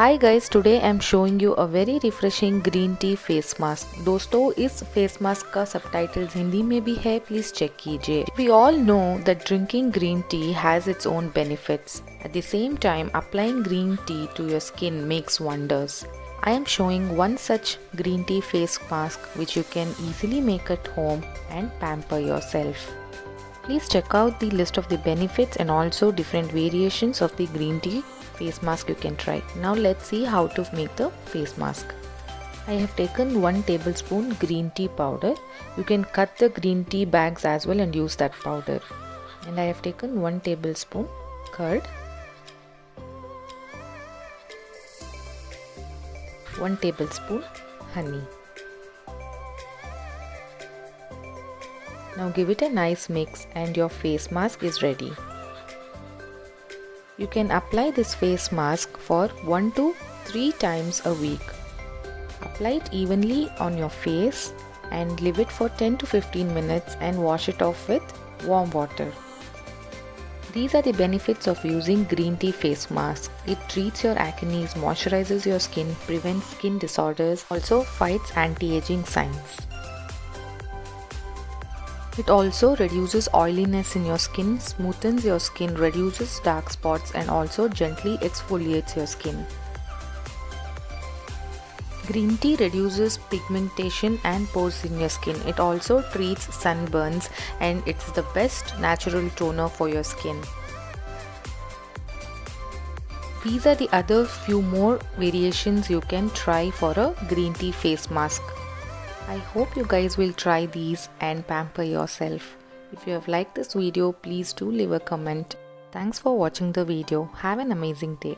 Hi guys, today I'm showing you a very refreshing green tea face mask. दोस्तों इस face mask का subtitles Hindi में भी है, please check कीजिए. We all know that drinking green tea has its own benefits. At the same time, applying green tea to your skin makes wonders. I am showing one such green tea face mask which you can easily make at home and pamper yourself. Please check out the list of the benefits and also different variations of the green tea face mask you can try. Now let's see how to make the face mask. I have taken 1 tablespoon green tea powder. You can cut the green tea bags as well and use that powder. And I have taken 1 tablespoon curd, 1 tablespoon honey. Now give it a nice mix and your face mask is ready. You can apply this face mask for 1 to 3 times a week. Apply it evenly on your face and leave it for 10 to 15 minutes and wash it off with warm water. These are the benefits of using green tea face mask. It treats your acne, moisturizes your skin, prevents skin disorders, also fights anti-aging signs. It also reduces oiliness in your skin, smoothens your skin, reduces dark spots and also gently exfoliates your skin. Green tea reduces pigmentation and pores in your skin. It also treats sunburns and it's the best natural toner for your skin. These are the other few more variations you can try for a green tea face mask. I hope you guys will try these and pamper yourself. If you have liked this video, please do leave a comment. Thanks for watching the video. Have an amazing day.